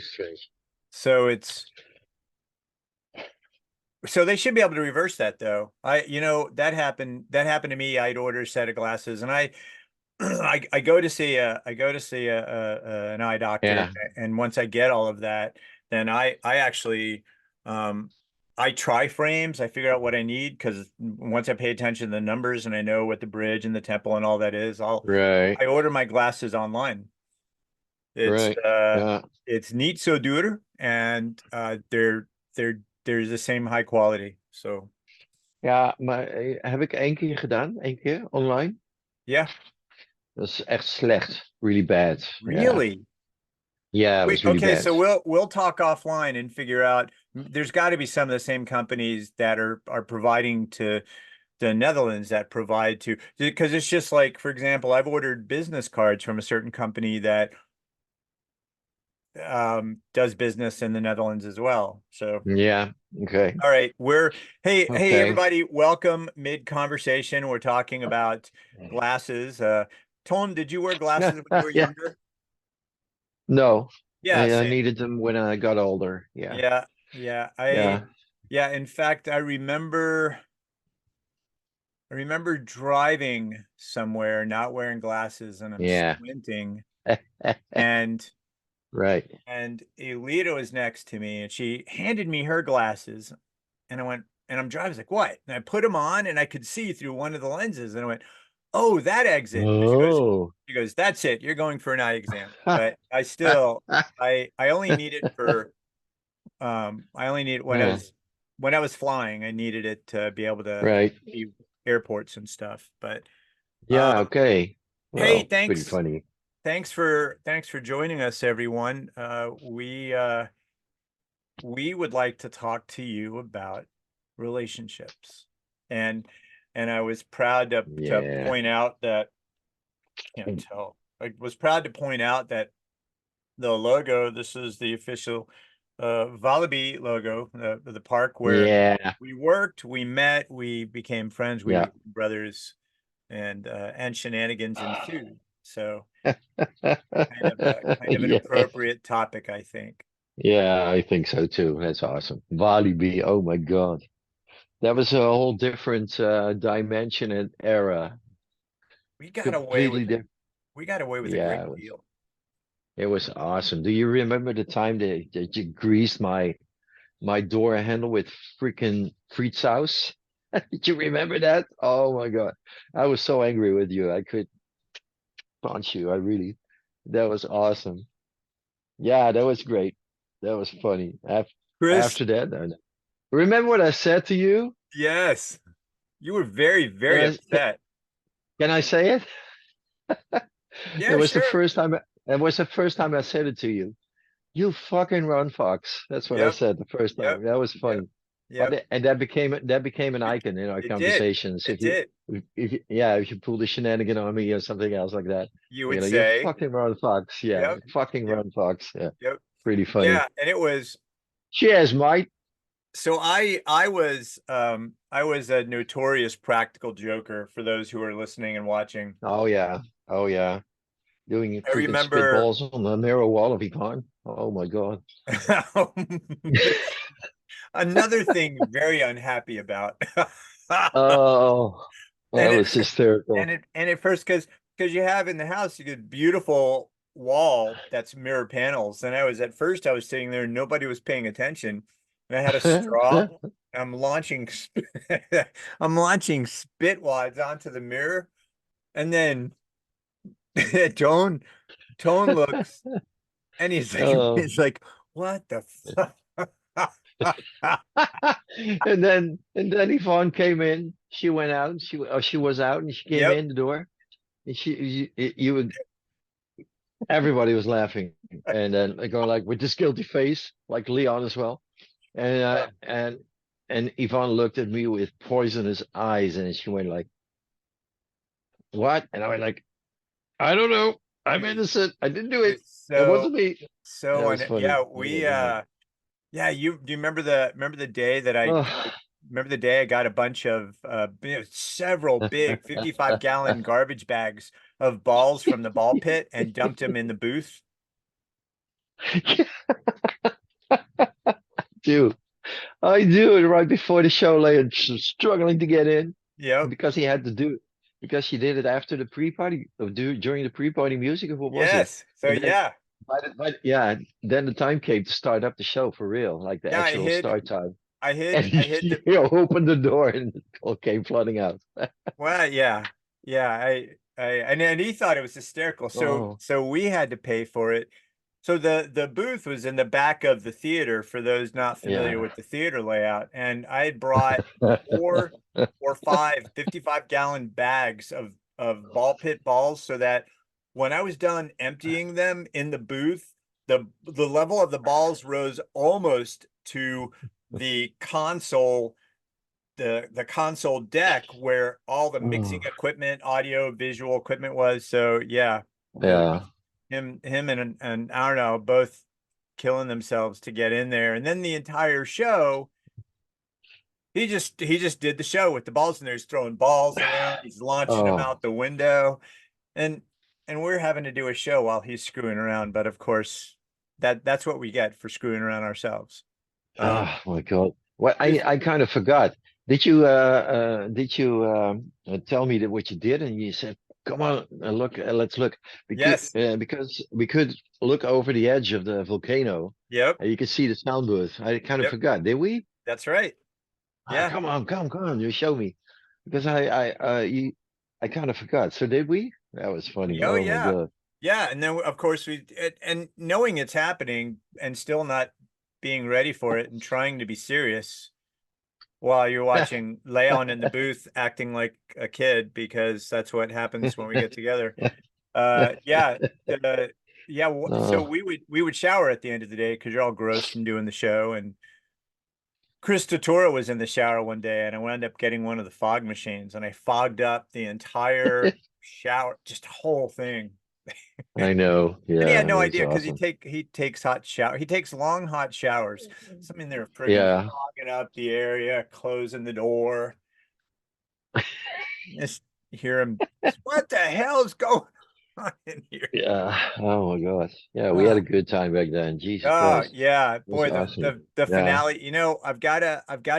strange. So so they should be able to reverse that though. That happened to me. I'd order a set of glasses and I go to see an eye doctor, Yeah. and once I get all of that, then I actually um I try frames. I figure out what I need because once I pay attention to the numbers and I know what the bridge and the temple and all that is, Right. I order my glasses online. It's Right. uh Ja. it's neat so duur, and they're the same high quality. So Ja, maar heb ik één keer gedaan, één keer online. yeah, Dat is echt slecht. Really bad. Yeah. really. Yeah, it Wait, was really okay, bad. so we'll talk offline and figure out. There's got to be some of the same companies that are providing to the Netherlands that provide to, because it's just like, for example, I've ordered business cards from a certain company that does business in the Netherlands as well. So, Yeah. Okay. all right, hey Okay. everybody, welcome mid conversation. We're talking about glasses. Tom, did you wear glasses when you were Yeah. younger? No. Yeah, I same. needed them when I got older. Yeah. Yeah, yeah. Yeah. Yeah, in fact, I remember driving somewhere, not wearing glasses, and I'm Yeah. squinting, and Right. Alita was next to me, and she handed me her glasses, and I went, and I'm driving, I was like, what? And I put them on, and I could see through one of the lenses, and I went, oh, that exit. Oh. She goes, that's it. You're going for an eye exam. But I still, I only need it for I only need Yeah. when I was flying, I needed it to be able to Right. see airports and stuff. But Yeah. Okay. hey, Well, it's pretty funny. thanks for joining us, everyone. We would like to talk to you about relationships, and I was proud to Yeah. point out that can't tell. I was proud to point out that the logo. This is the official Walibi logo, the park where Yeah. we worked, we met, we became friends, we Yeah. became brothers, and shenanigans ensued. So kind of an Yeah. appropriate topic, I think. Yeah, I think so too. That's awesome. Walibi, oh my God. That was a whole different dimension and era. We got away Completely with different. we got away with a Yeah, great deal. it was awesome. Do you remember the time that you greased my door handle with freaking free sauce? Did you remember that? Oh my God. I was so angry with you. I could punch you. I really, that was awesome. Yeah, that was great. That was funny. Chris, After that, remember what I said to you? yes, you were very, Can very I, upset. can I say it? It Yeah, was the sure. first time. It was the first time I said it to you. You fucking run, Fox. That's what I Yep, said the first yep, time. That was yep, funny. yep. And that became an icon in our It did. conversations. It did. If you pull the shenanigan on me or something else like that, You would you say, fucking run, Fox. Yeah, yep, fucking yep, run, Fox. Yeah, yep. pretty funny. Yeah, and it was Cheers, mate. so I was a notorious practical joker for those who are listening and watching. Oh yeah, oh yeah. Doing I freaking remember spitballs on the narrow wall of Econ. Oh my God. another thing very unhappy about. Oh, that And was hysterical. at first because you have in the house you get beautiful wall that's mirror panels. And I was sitting there and nobody was paying attention. And I had a straw. I'm launching I'm launching spit wads onto the mirror. And then Tone Tone looks and Oh. he's like, what the fuck? And then Yvonne came in. She went out. She was out, and she came Yep. in the door. And everybody was laughing, and then they go like with this guilty face, like Leon as well. And Yvonne looked at me with poisonous eyes, and she went like, "What?" And I went like, "I don't know. I'm innocent. I didn't do it. It's It wasn't me." That was funny. yeah, That was funny. yeah, you do you remember the day that Oh, remember the day I got a bunch of several big 55-gallon garbage bags of balls from the ball pit and dumped them in the booth? do. I do it right before the show, like struggling to get in Yep. because he had to do because she did it after the pre-party or during the pre-party music, or what was it? Yes. So And then yeah. yeah, then the time came to start up the show for real, like the Yeah, actual start time. And I hid he the opened the door and it all came flooding out. well, yeah. Yeah, and he thought it was hysterical. Oh, So we had to pay for it. So the booth was in the back of the theater for those not familiar yeah. with the theater layout. And I had brought four or five 55-gallon bags of ball pit balls so that when I was done emptying them in the booth, the level of the balls rose almost to the console the console deck where all the mixing Oh, equipment, audio, visual equipment was. So yeah, it was yeah. him and I don't know, both killing themselves to get in there. And then the entire show, he just did the show with the balls in there. He's throwing balls around, he's launching them Oh, out the window, and we're having to do a show while he's screwing around. But of course, that's what we get for screwing around ourselves. Um, oh my God. Well, this I kind of forgot. Did you tell me that what you did? And you said, "Come on, look, let's look." yes, Because we could look over the edge of the volcano, yep, and you could see the sound booth. I kind of yep, forgot. Did we? that's right. Ah, Yeah. come on, come on. You show me because I kind of forgot. So did we? That was funny. Oh Oh my yeah. God. Yeah, and then of course and knowing it's happening and still not being ready for it and trying to be serious while you're watching Leon in the booth acting like a kid because that's what happens when we get together. Yeah, uh, yeah. So Oh, we would shower at the end of the day because you're all gross from doing the show. And Chris Tatura was in the shower one day, and I wound up getting one of the fog machines, and I fogged up the entire shower, just the whole thing. I know. And he had Yeah, no that's idea because awesome. he takes hot shower. He takes long hot showers. So I mean, they're friggin' Yeah. fogging up the area, closing the door. Just hear him. What the hell's going on in here? Yeah. Oh my gosh. Yeah, we had a Ah, good time back then. Jesus oh Christ. yeah, It was boy, awesome. the Yeah. finale. I've got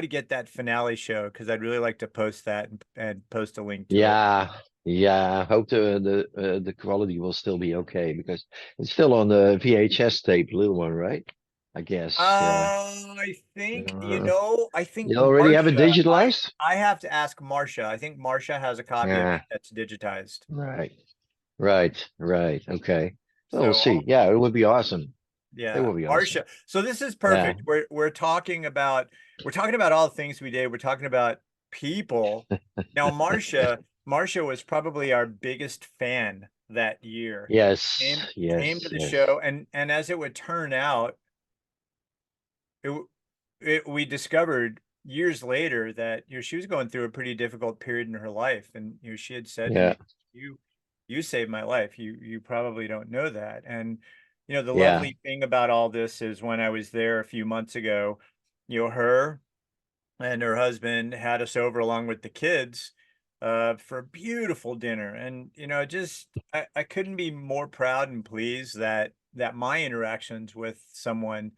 to get that finale show because I'd really like to post that and post a link to it. Yeah. Yeah. I hope the quality will still be okay because it's still on the VHS tape, little one, right? I guess. Yeah. I think, Uh, I think you already have it Marcia, digitalized? I have to ask Marcia. I think Marcia has a copy of it Yeah. that's digitized. Right. Right. Right. Okay. Well, we'll So see. Yeah, it would be awesome. It yeah, would be awesome. Marcia. So this is Yeah. perfect. We're talking about all the things we did. We're talking about people. Now Marcia was probably our biggest fan that year. Yes. Came to Yes. the Yes. show, and as it would turn out, we discovered years later that she was going through a pretty difficult period in her life, and she had said to Yeah. me, "You you saved my life. You probably don't know that." And the Yeah. lovely thing about all this is when I was there a few months ago, her and her husband had us over along with the kids for a beautiful dinner. And just I couldn't be more proud and pleased that my interactions with someone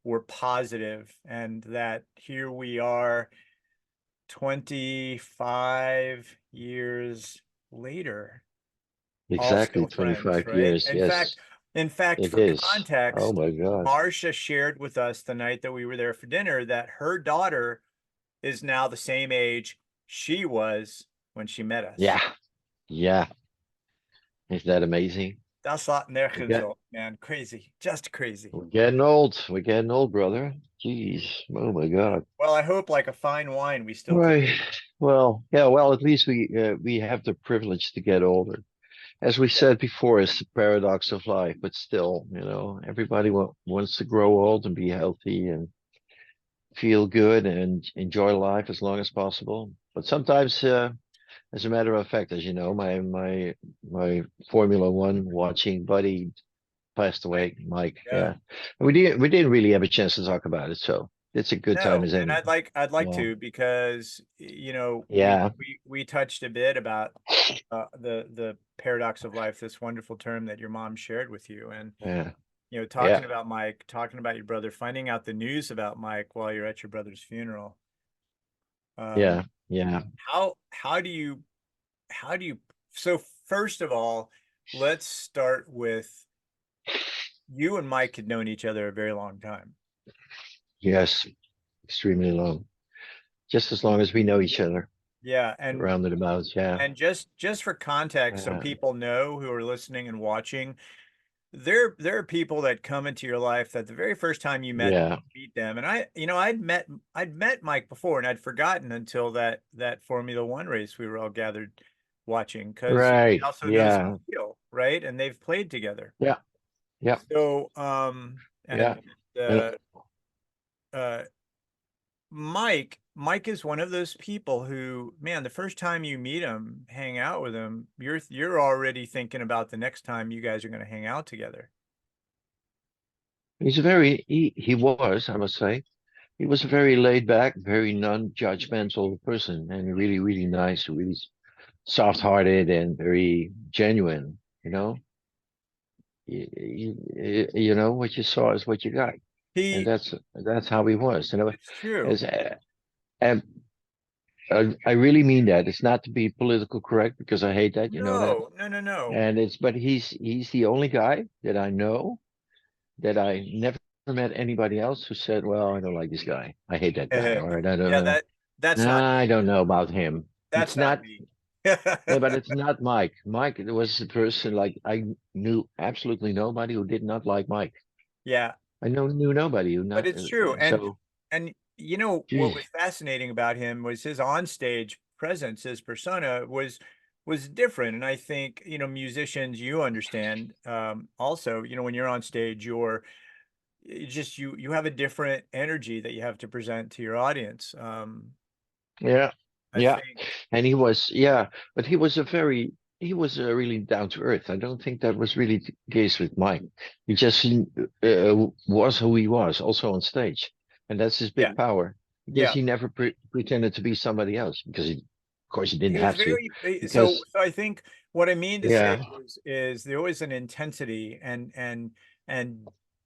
were positive and that here we are 25 years later, all Exactly. still friends, 25 right? years. Yes, In fact, it for is. Oh context, my God. Marcia shared with us the night that we were there for dinner that her daughter is now the same age she was when she met us. Yeah. Yeah. Is that amazing? Das hat We nergens get op, man. Crazy. Just crazy. we're getting old. We're getting old, brother. Jeez. Oh my Yeah. God. Well, I hope like a fine wine we still Right. taste. Well, yeah, well, at least we have the privilege to get older. As we Yeah. said before, it's the paradox of life, but still, everybody wants to grow old and be healthy and feel good and enjoy life as long as possible. But sometimes, as a matter of fact, as you know, my Formula One watching buddy passed Mike. away, Mike. Yeah. Yeah, and we didn't really have a chance to talk about it, so it's a good time No, as and any. I'd like Yeah, to because yeah, we touched a bit about the paradox of life, this wonderful term that your mom shared with you. And yeah. you know, Yeah, talking about Mike, talking about your brother, finding out the news about Mike while you're at your brother's funeral. Um, yeah, yeah. how do you so first of all, let's start with you and Mike had known each other a very long time. Yes, extremely long. Just as long as we know each other, Yeah, around and about. Yeah, and just for context, so uh, people know who are listening and watching, there are people that come into your life that the very first time you yeah. meet them, and I'd met Mike before, and I'd forgotten until that Formula One race we were all gathered watching, because he Right. also knows Yeah, Miguel, right? And they've played together. yeah, yeah, So yeah. and And uh uh Mike is one of those people who, man, the first time you meet him, hang out with him, you're already thinking about the next time you guys are going to hang out together. he's a very he was, I must say, he was a very laid back, very non-judgmental person, and really, really nice, really soft-hearted, and very genuine. You know, you know what you saw is what you got, and He that's how he was. You know, It's true. as and I really mean that. It's not to be political correct because I hate that. You know that. No, no, no, no. And it's but he's the only guy that I know that I never met anybody else who said, "Well, I don't like this guy. I hate that guy," or I don't Yeah, know. that's not I me. don't know about him. That's It's not not, me. yeah, but it's not Mike. Mike was the person like I knew absolutely nobody who did not like Mike. Yeah, I knew nobody who but not. it's true. And you know what was Geez, fascinating about him was his onstage presence, his persona was different. And I think, you know, musicians, you understand, also, you know, when you're on stage, you have a different energy that you have to present to your audience. yeah, I yeah, think, and he was, yeah, but he was really down to earth. I don't think that was really the case with Mike. He just was who he was, also on stage, and that's his yeah, big power. Because yeah. he never pretended to be somebody else, because of course, he didn't He was have to. so Because I think what I mean to say yeah, is there was an intensity and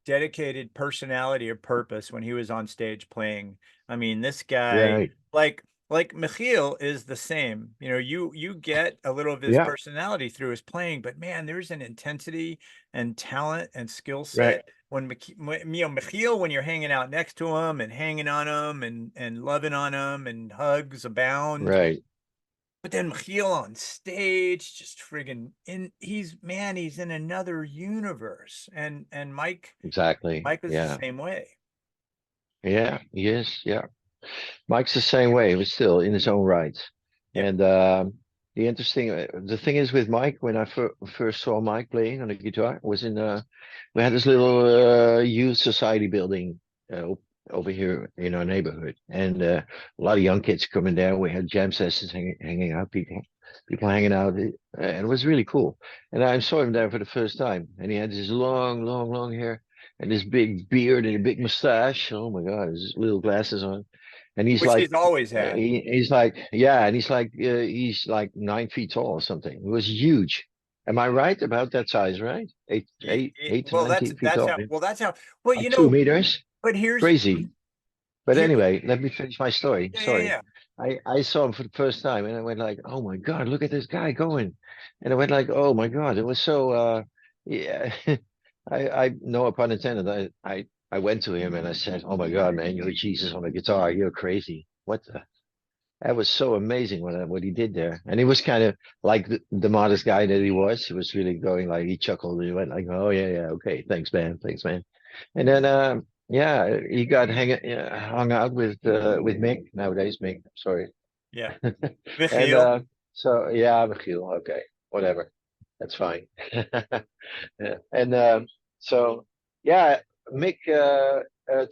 dedicated personality or purpose when he was on stage playing. I mean, this guy, right, like Michiel is the same. You know, you get a little of his yeah, personality through his playing, but man, there's an intensity and talent and skill right, set when you know, Michiel, when you're hanging out next to him and hanging on him and loving on him and hugs abound. right, But then Michiel on stage, just friggin' he's in another universe. And exactly, Mike was the yeah, same way. yeah, he is, yeah. Mike's the same way, but still in his own right. Yep. And the thing is with Mike, when I first saw Mike playing on the guitar, was in we had this little youth society building over here in our neighborhood, and a lot of young kids coming there. We had jam sessions, hanging out, people hanging out, and it was really cool. And I saw him there for the first time, and he had this long, long, long hair and this big beard and a big mustache. Oh my God, his little glasses on, and Which he's always had. he's like, yeah, and he's like 9 feet tall or something. It was huge. Am I right about that size? Right, eight to Well, 9 feet that's tall, how yeah. well that's how well, Like you two know, meters. but Crazy. But here anyway, let me finish my story. yeah, yeah, Sorry. yeah. I saw him for the first time and I went like, oh my God, look at this guy going. And I went like, oh my God, it was so yeah. I no pun intended. I went to him and I said, oh my God, man, you're Jesus on a guitar. You're crazy. What the that was so amazing what he did there. And he was kind of like the modest guy that he was. He was really going like he chuckled and he went like, oh yeah, yeah, okay, thanks, man. Thanks, man. And then yeah, he got hung out with Mick nowadays. Mick, sorry. Yeah. And Michiel. so yeah, Michiel, okay, whatever, that's fine. Yeah. And so yeah, Mick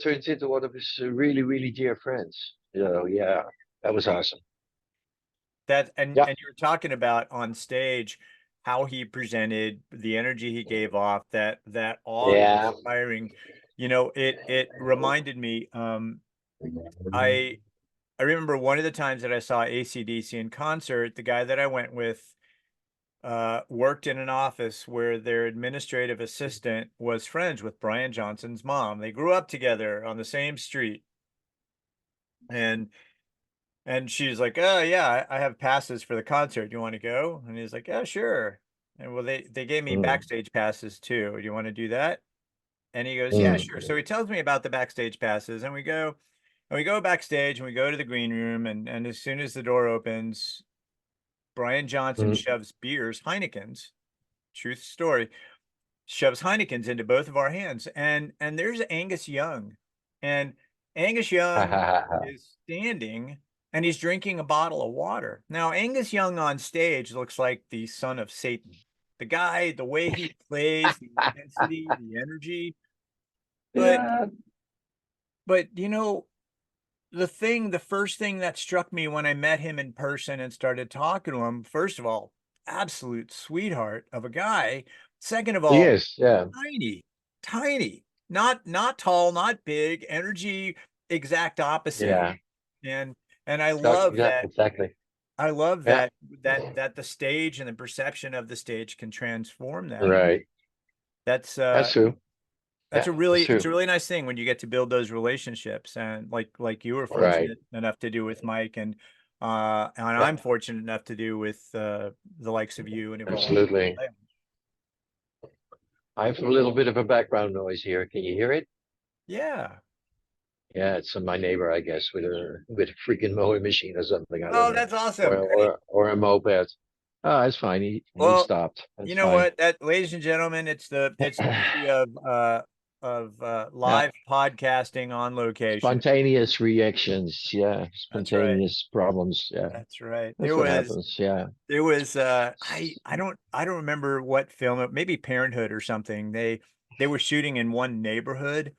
turns into one of his really really dear friends. So yeah, that was awesome. That Yeah, and you're talking about on stage how he presented, the energy he gave off, that yeah, awe-inspiring, you know, it reminded me, I I remember one of the times that I saw AC/DC in concert, the guy that I went with, worked in an office where their administrative assistant was friends with Brian Johnson's mom. They grew up together on the same street. And she's like, "Oh yeah, I have passes for the concert. You want to go?" And he's like, "Yeah, sure." And well, they gave me Mm, backstage passes too. Do you want to do that? And he goes, "Yeah, sure." mm, So he tells me about the backstage passes, and we go backstage and we go to the green room, and as soon as the door opens, Brian Johnson mm. shoves beers, Heineken's, truth story, shoves Heineken's into both of our hands. And there's Angus Young. And Angus Young is standing and he's drinking a bottle of water. Now, Angus Young on stage looks like the son of Satan. The guy, the way he plays, the intensity, the energy. But Yeah. you know, the first thing that struck me when I met him in person and started talking to him, first of all, absolute sweetheart of a guy. Second of all, Yes, yeah, tiny, tiny, not tall, not big, energy exact opposite. yeah. And I love Yeah, that. exactly. I love Yeah, that the stage and the perception of the stage can transform that. right. That's That's true. that's Yeah, a that's really it's true. a really nice thing when you get to build those relationships, and like you were Right. fortunate enough to do with Mike, and Yeah, I'm fortunate enough to do with the likes of you and Yvonne. absolutely. I have a little bit of a background noise here. Can you hear it? Yeah. Yeah, it's my neighbor, I guess, with a freaking mowing machine or something. I don't Oh, know, that's awesome. Great. or a moped. Oh, it's fine. He Well, stopped. you That's know fine. what? That, ladies and gentlemen, it's the beauty of Yeah, live podcasting on location. spontaneous reactions. Yeah, That's right. spontaneous problems. Yeah, That's right. that's what happens. Yeah. There was I don't remember what film, maybe Parenthood or something. They were shooting in one neighborhood,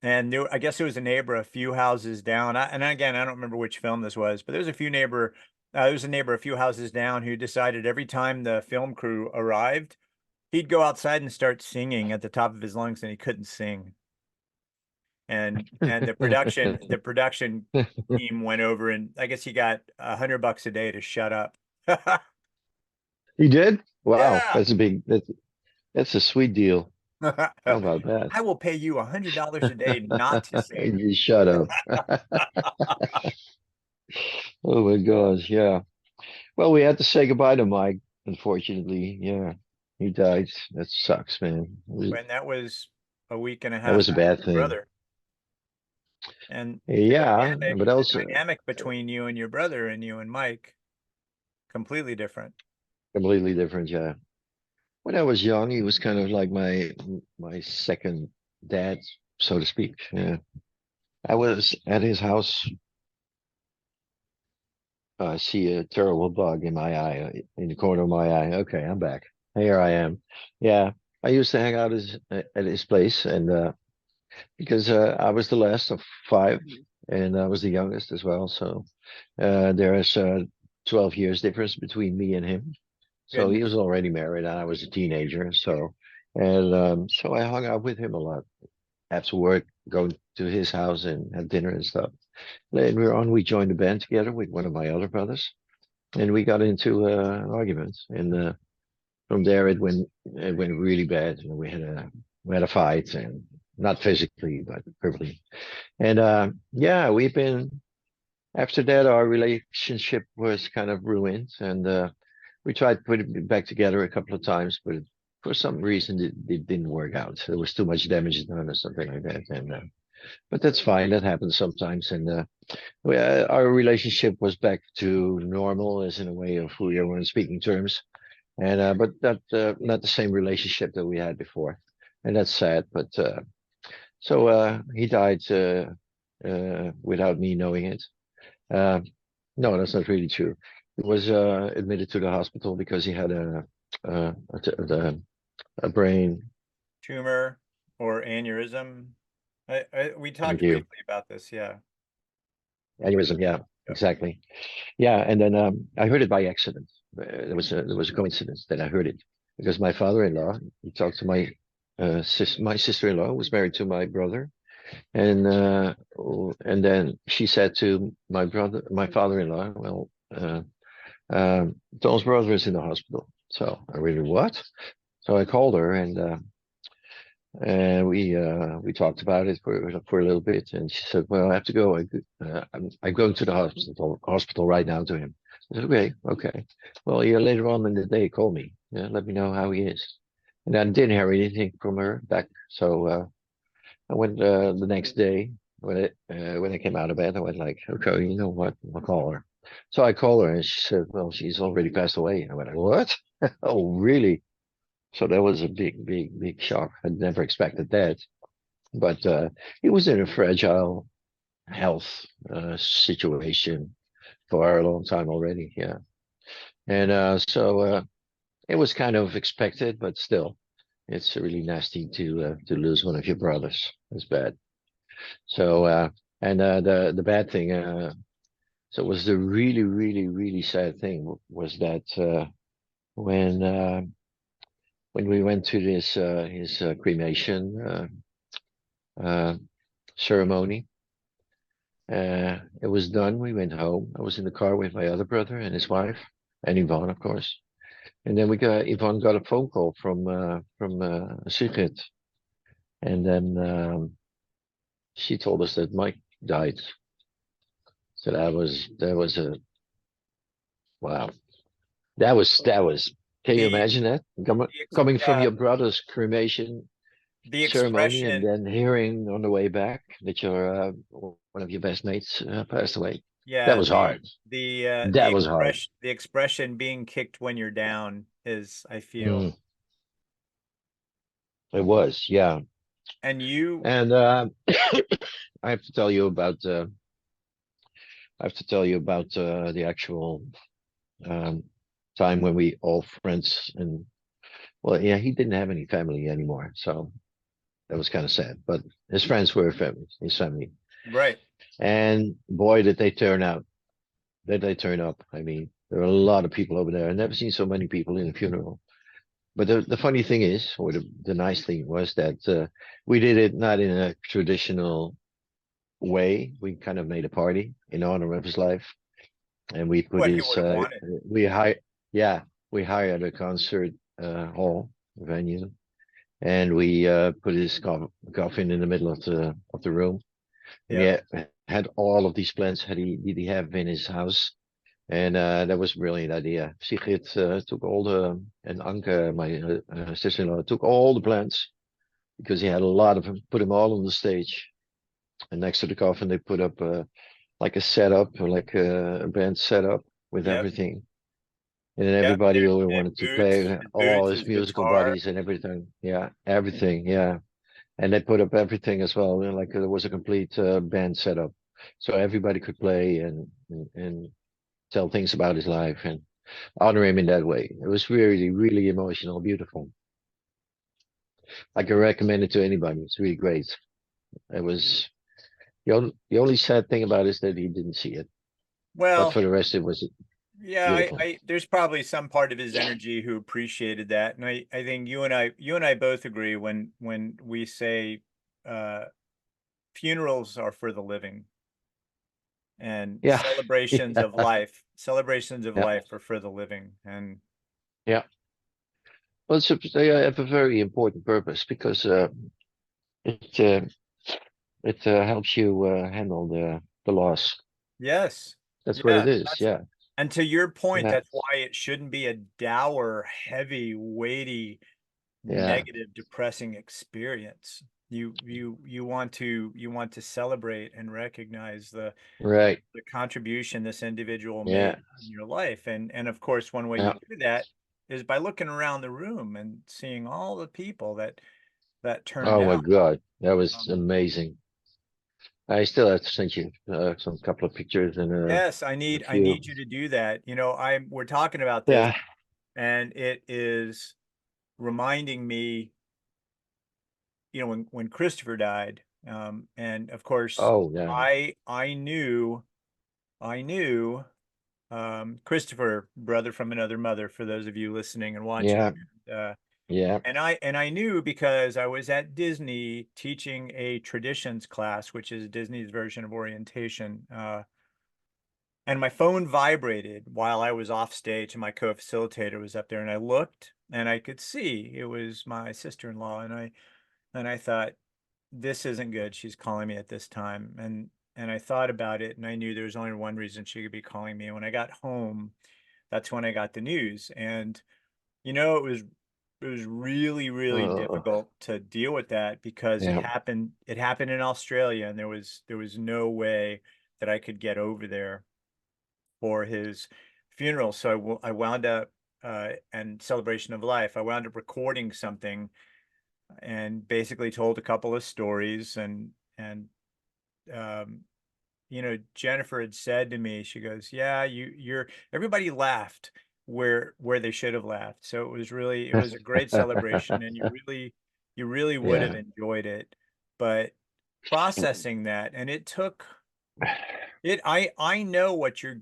and I guess there was a neighbor a few houses down. And again, I don't remember which film this was, but there was a neighbor a few houses down who decided every time the film crew arrived, he'd go outside and start singing at the top of his lungs, and he couldn't sing. And the production team went over, and I guess he got $100 a day to shut up. He did? Wow, Yeah. that's a sweet deal. How about that? I will pay you $100 a day not to sing. You shut up. Oh my gosh, yeah. Well, we had to say goodbye to Mike, unfortunately. Yeah, he died. That sucks, man. When that was a week and a That half was a after bad your thing. brother. And Yeah, but the also dynamic between you and your brother and you and Mike, completely different. completely different. Yeah. When I was young, he was kind of like my second dad, so to speak. Yeah. I was at his house. I see a terrible bug in my eye, in the corner of my eye. Okay, I'm back. Here I am. Yeah, I used to hang out at his place, and because I was the last of five, and I was the youngest as well. So there is 12 years difference between me and him. So he was Goodness. already married, and I was a teenager. So I hung out with him a lot after work, going to his house and had dinner and stuff. Later on, we joined a band together with one of my other brothers, and we got into an argument. And from there, it went really bad. You know, we had a fight, and not physically, but verbally. And yeah, we've been after that. Our relationship was kind of ruined, and we tried to put it back together a couple of times, but for some reason it didn't work out. There was too much damage done or something like that. And but that's fine. That happens sometimes. And our relationship was back to normal, as in a way of we were on speaking terms. And but not the same relationship that we had before, and that's sad. But so he died without me knowing it. Uh, no, that's not really true. He was admitted to the hospital because he had a brain. Tumor or aneurysm. We Thank talked you. briefly about this. Yeah. Aneurysm. Yeah, Yep. exactly. Yeah, and then I heard it by accident. There was a coincidence that I heard it because my father-in-law he talked to my sister-in-law who was married to my brother, and then she said to my father-in-law, well, Tom's brother is in the hospital. So I really, what? So I called her and we talked about it for a little bit, and she said, "Well, I have to go. I'm going to the hospital right now to him." I said, "Okay, okay. Well, yeah, later on in the day, call me. Yeah, let me know how he is." And I didn't hear anything from her back, so I went the next day when I came out of bed. I went like, "Okay, you know what? I'll call her." So I called her, and she said, "Well, she's already passed away." I went, like, "What? Oh, really?" So that was a big, big, big shock. I'd never expected that. But he was in a fragile health situation for a long time already. Yeah. And so it was kind of expected, but still, it's really nasty to lose one of your brothers. It's bad. So and the bad thing, so it was the really, really, really sad thing was that when we went to this his cremation uh, ceremony. It was done. We went home. I was in the car with my other brother and his wife, and Yvonne, of course. And then we got Yvonne got a phone call from Sigrid, and then she told us that Mike died. So that was a wow. That was. Can you The imagine that coming from yeah, your brother's cremation the ceremony and expression, then hearing on the way back that your one of your best mates passed away? That yeah, was hard. That was hard. the expression being kicked when you're down is, I feel. Mm, it was, yeah. And you, And I have to tell you about the actual um, time when we all friends and well, yeah, he didn't have any family anymore, so that was kind of sad. But his friends were family, his family, right. and boy, did they turn out! Did they turn up? I mean, there were a lot of people over there. I've never seen so many people in a funeral. But the funny thing is, or the nice thing was that we did it not in a traditional way. We kind of made a party in honor of his life, and we put What he his would have wanted. we hired yeah we hired a concert hall venue, and we put his coffin in the middle of the room, and he Yep. had all of these plants did he have in his house, and that was a brilliant idea. Sigrid took all the and Anke, my sister-in-law, took all the plants because he had a lot of them. Put them all on the stage, and next to the coffin they put up like a setup, or like a band setup with Yep. everything. And then Yep. everybody who And wanted to play, all boots, his his musical guitar. buddies and everything. Yeah, everything. Yeah. And they put up everything as well. Like there was a complete band setup. So everybody could play and tell things about his life and honor him in that way. It was really, really emotional, beautiful. I can recommend it to anybody. It's really great. It was the only sad thing about it is that he didn't see it. But Well, for the rest, it was yeah, beautiful. there's probably some part of his energy who appreciated that. And I think you and I both agree when we say uh funerals are for the living and Yeah. Yeah. celebrations of Yeah. life are for the living. And Yeah. Well, they have a very important purpose because it helps you handle the loss. yes, That's what yeah, it is. that's, Yeah. and to your point, Yeah. that's why it shouldn't be a dour, heavy, weighty, Yeah. negative, depressing experience. You want to celebrate and recognize Right. the contribution this individual made Yeah. in your life. And of course, one way you Yeah. do that is by looking around the room and seeing all the people that turned Oh my out. God, that was Um, amazing. I still have to send you some couple of pictures and yes, a I few. need you to do that. We're talking about this, Yeah. and it is reminding me, when Christopher died, and of course, Oh yeah. I knew Christopher, brother from another mother, for those of you listening and watching. Yeah. Yeah. And I knew because I was at Disney teaching a traditions class, which is Disney's version of orientation. and my phone vibrated while I was off stage, and my co-facilitator was up there, and I looked and I could see it was my sister-in-law, and I thought, this isn't good. She's calling me at this time. And I thought about it, and I knew there was only one reason she could be calling me. And when I got home, that's when I got the news. And it was really, really Oh, difficult to deal with that because yeah. it happened in Australia, and there was no way that I could get over there for his funeral. So I wound up and celebration of life. I wound up recording something and basically told a couple of stories, and um Jennifer had said to me, she goes, yeah, you're everybody laughed where they should have laughed. So it was a great celebration, and you really would have Yeah. enjoyed it. But processing that, and it took it I know what you're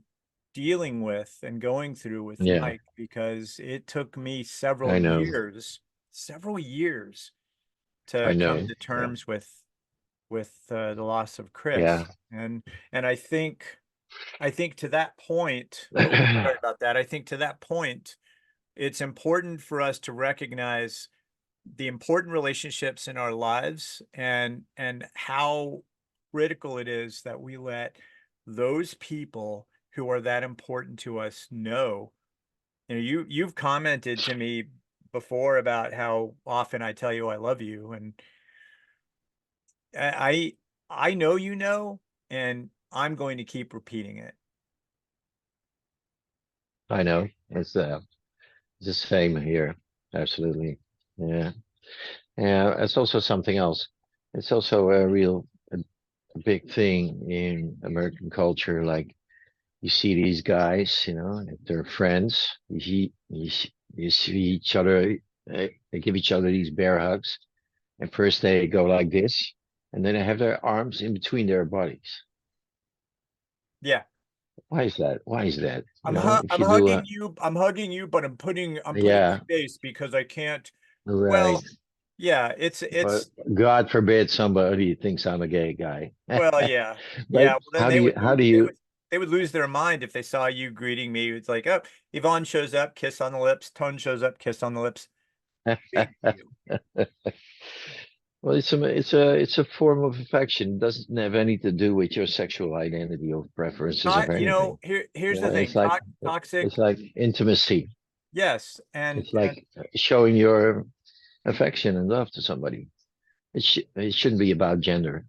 dealing with and going through with Yeah, Mike, because it took me I know. several years I to come know. to Yeah. terms with the loss of Chris. Yeah. And I think to that point, oh, sorry about that. I think to that point, it's important for us to recognize the important relationships in our lives, and how critical it is that we let those people who are that important to us know. You've commented to me before about how often I tell you I love you, and I I know you know, and I'm going to keep repeating it. I know. It's the same here. Absolutely. Yeah. Yeah. It's also something else. It's also a big thing in American culture. Like you see these guys, if they're friends, you see each other, they give each other these bear hugs. And first they go like this, and then they have their arms in between their bodies. Yeah. Why is that? Why is that? If I'm you do hugging you. I'm hugging you, but I'm putting my yeah, face because I can't. right. Well, yeah, But it's God forbid somebody thinks I'm a gay guy. well, yeah. But Yeah, well then they would how lose do you, they would lose their mind if they saw you greeting me. It's like, oh, Yvonne shows up, kiss on the lips, Tone shows up, kiss on the lips. Big deal. well, it's a form of affection. It doesn't have anything to do with your sexual identity or preferences of anything. Here's the thing. Toxic, It's like intimacy. yes, It's and like showing your affection and love to somebody. It shouldn't be about gender.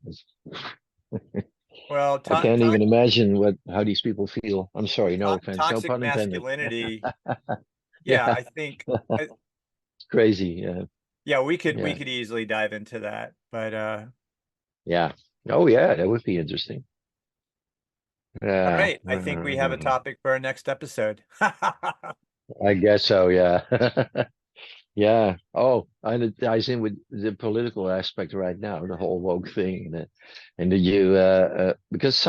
well, I can't even imagine how these people feel. I'm sorry, no offense, no toxic pun intended. masculinity. Yeah, Yeah, I think I, it's crazy. Yeah, yeah, we yeah, could easily dive into that, but yeah. Oh, yeah, that would be interesting. all Yeah, right, I think we have a topic for our next episode. I guess so. Yeah, yeah. Oh, and it ties in with the political aspect right now, the whole woke thing, and the you because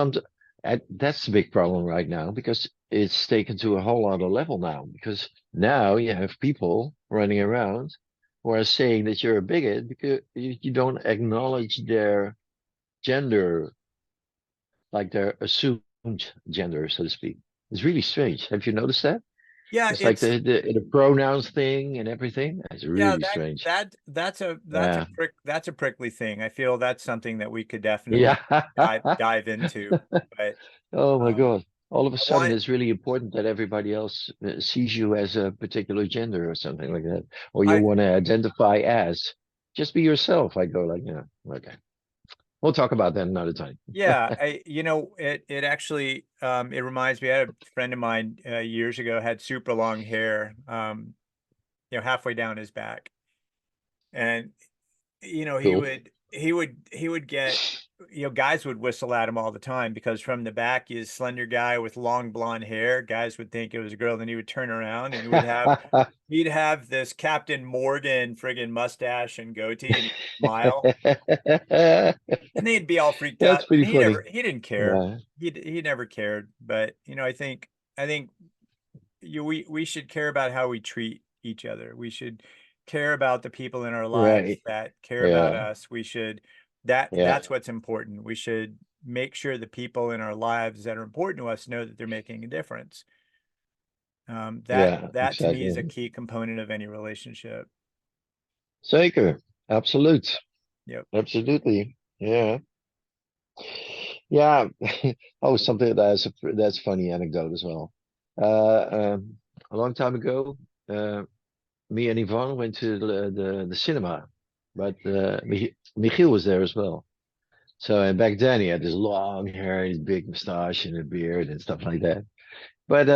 that's the big problem right now because it's taken to a whole other level now because now you have people running around who are saying that you're a bigot because you don't acknowledge their gender, like their assumed gender, so to speak. It's really strange. Have you noticed that? Yeah, It's like the pronouns thing and everything. It's yeah, really strange. that's a Yeah. that's a prickly thing. I feel that's something that we could definitely Yeah. dive into. But Oh my um, God. All of a I sudden, want, it's really important that everybody else sees you as a particular gender or something like that, or you I want to identify as. Just be yourself. I go like, yeah, okay. We'll talk about that another time. yeah, it actually it reminds me. I had a friend of mine years ago had super long hair, halfway down his back, and Cool. he would get, guys would whistle at him all the time because from the back he's slender guy with long blonde hair. Guys would think it was a girl, then he would turn around and he'd have this Captain Morgan friggin' mustache and goatee, and he'd smile, and they'd be all freaked out. That's pretty And funny. he didn't care. Yeah. He never cared. But I think we should care about how we treat each other. We should care about the people in our lives Right. that care about Yeah. us. We should Yeah. that's what's important. We should make sure the people in our lives that are important to us know that they're making a difference. Yeah, That to me is a exactly. key component of any relationship. Zeker. Absolute. Yep. Absolutely. Yeah. Yeah. Oh, something that's funny anecdote as well. A long time ago, uh, me and Yvonne went to the cinema, but Michiel was there as well. So, and back then he had this long hair, his big mustache and a beard and stuff like that. But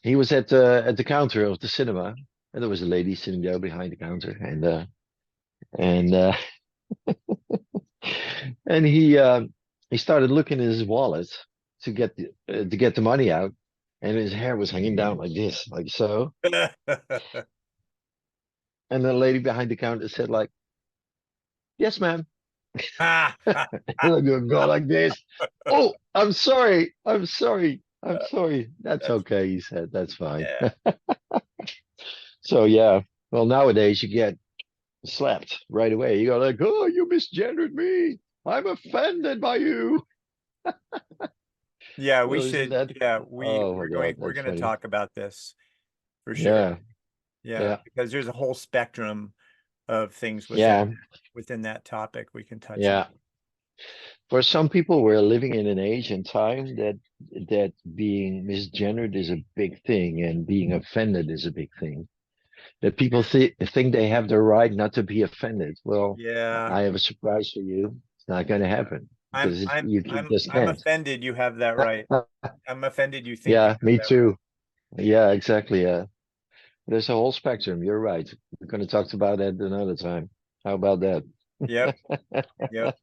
he was at the counter of the cinema, and there was a lady sitting there behind the counter, and and he started looking in his wallet to get the money out, and his hair was hanging down like this, like so. And the lady behind the counter said like, "Yes, ma'am." And I go like this. Oh, I'm sorry. I'm sorry. I'm sorry. That's That's okay, he said. That's fine. yeah. So yeah. Well, nowadays you get slapped right away. You go like, "Oh, you misgendered me. I'm offended by you." Yeah, we Oh, isn't should. that? Yeah, Oh my God, we're that's going to funny. talk about this for sure. Yeah, Yeah, yeah, because there's a whole spectrum of things yeah, within that topic we can touch on. yeah. For some people, we're living in an age and time that being misgendered is a big thing, and being offended is a big thing. That people think they have the right not to be offended. Well, Yeah. I have a surprise for you. It's not going to happen because you just I'm can't. offended you have that right. I'm offended you think you Yeah, have me that right. too. Yeah, exactly. Yeah, there's a whole spectrum. You're right. We're going to talk about that another time. How about that? Yep, yep.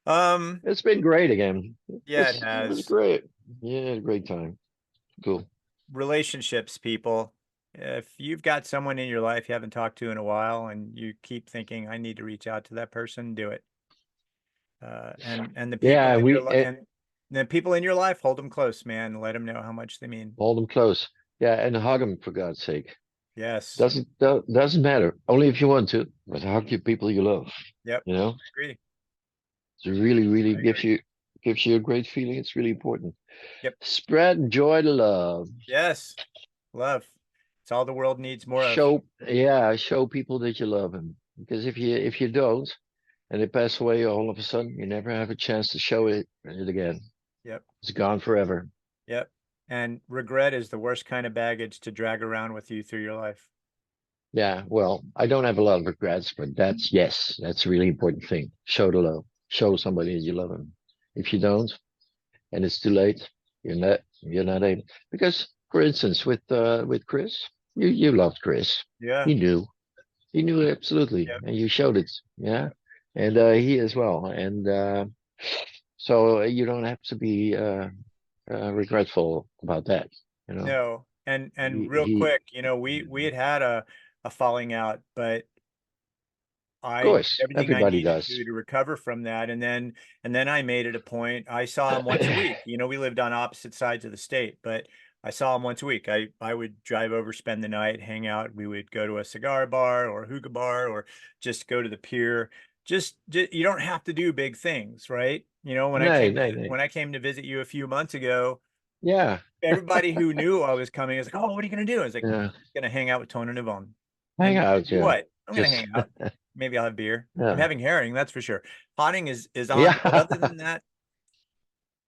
Um, It's been great again. yeah, it It was has. great. Yeah, great time. Cool. Relationships, people. If you've got someone in your life you haven't talked to in a while and you keep thinking, I need to reach out to that person, do it. And the people Yeah, in your we life and the people in your life, hold them close, man. Let them know how much they mean. hold them close. Yeah, and hug them for God's sake. Yes. Doesn't matter. Only if you want to, but hug your people you love. Yep. You know, I agree. it really I agree. gives you a great feeling. It's really important. Yep. Spread joy to love. Yes. Love. It's all the world needs more of. Show people that you love them. Because if you don't, and they pass away all of a sudden, you never have a chance to show it again. Yep. It's gone forever. Yep. And regret is the worst kind of baggage to drag around with you through your life. Yeah, well, I don't have a lot of regrets, but that's a really important thing. Show the love. Show somebody that you love them. If you don't, and it's too late, you're not able. Because, for instance, with Chris, you loved Chris. Yeah. He knew. He knew absolutely, Yep. and you showed it. Yeah, and he as well. And so you don't have to be regretful about that. You know, No. And real he quick, we had a falling out, but of I did course, everything I everybody needed does. to recover from that. And then I made it a point. I saw him once a week. We lived on opposite sides of the state, but I saw him once a week. I would drive over, spend the night, hang out. We would go to a cigar bar or a hookah bar or just go to the pier. Just you don't have to do big things, right? Nee, nee, nee. When I came to visit you a few months ago, Yeah, everybody who knew I was coming was like, "Oh, what are you gonna do?" I was like, yeah. "Gonna hang out with Tone and Yvonne." Hang And out, do yeah. what? I'm gonna Just hang out. Maybe I'll have beer. I'm yeah, having herring, that's for sure. Potting is on, but other yeah, than that,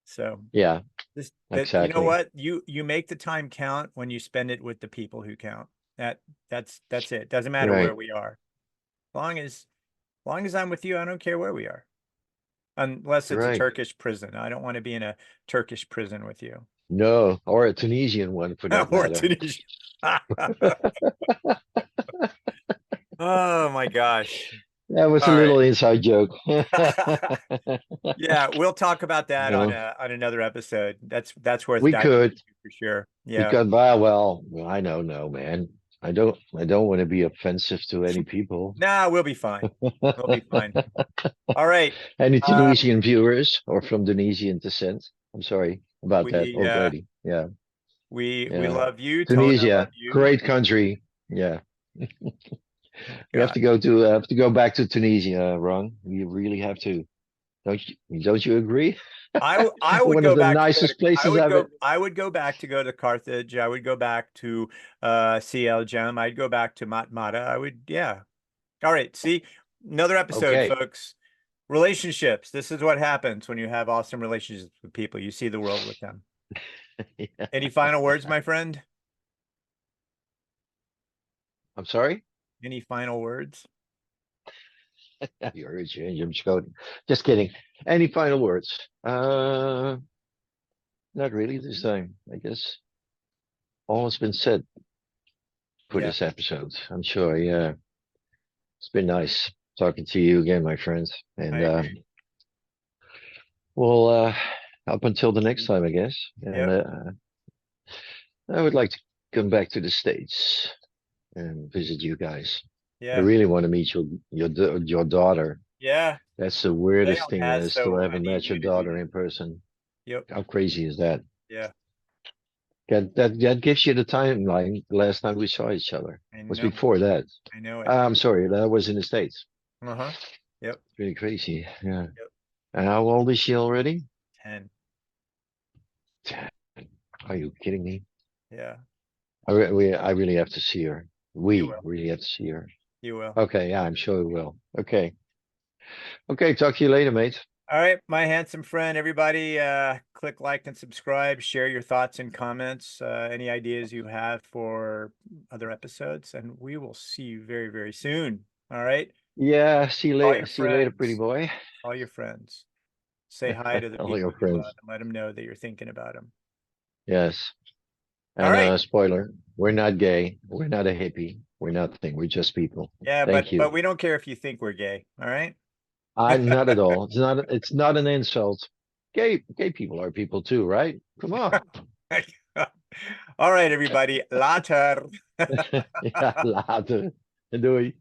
so yeah. this that you know Exactly. what? You make the time count when you spend it with the people who count. That's it. Doesn't matter where Right, we are. Long as I'm with you, I don't care where we are. Unless it's a right. Turkish prison. I don't want to be in a Turkish prison with you. No, or a Tunisian one for that Or matter. Tunisia. Oh my gosh. That was a All right. little inside joke. Yeah, we'll talk about that on No, another episode. That's worth we diving could into for sure. Yeah. because well, I don't know, man. I don't want to be offensive to any people. Nah, we'll be fine. We'll be fine. All right. Any Uh Tunisian viewers or from Tunisian descent? I'm sorry about that we already. Yeah, we yeah. love you, Tone. I love Tunisia, you. great country. Yeah. Oh We gosh. have to go back to Tunisia, Ron. We really have to. Don't you agree? I would One of go the back to go to nicest places I've been. I would go back to go to Carthage. I would go back to CL Gem. I'd go back to Matmata. I would, yeah. All right, see, another episode, Okay. folks. Relationships. This is what happens when you have awesome relationships with people. You see the world with them. Yeah. Any final words, my friend? I'm sorry. Any final words? You're just kidding. Any final words? Not really this time. I guess all has been said for Yeah, this episode. I'm sure. Yeah, it's been nice talking to you again, my friends. I And agree. well, up until the next time, I guess. And Yep. I would like to come back to the States and visit you guys. I Yeah. really want to meet your daughter. Yeah. That's the Leon weirdest thing that I has, still so I haven't need met your you to do daughter that. in person. Yep. How crazy is that? Yeah. That gives you the timeline. The last time we saw each other I was know. before that. I know it. I'm sorry, that was in the States. Uh-huh. Yep. Really crazy. Yeah. Yep. And how old is she already? 10. Are you kidding me? Yeah. I really have to see her. You We will. really have to see her. You will. Okay, yeah, I'm sure we will. Okay. Okay, talk to you later, mate. All right, my handsome friend, everybody, click like and subscribe, share your thoughts and comments, any ideas you have for other episodes, and we will see you very, very soon. All right. Yeah, see you All later. your See you later, pretty friends, boy. all your friends, say hi to the All your people you friends. love and let them know that you're thinking about them. Yes. All And right. spoiler, we're not gay. We're not a hippie. We're nothing. We're just people. Yeah, Thank but you. we don't care if you think we're gay. All right. I'm not at all. It's not an insult. Gay people are people too, right? Come on. All right, everybody. Later. Ja, later. Doei.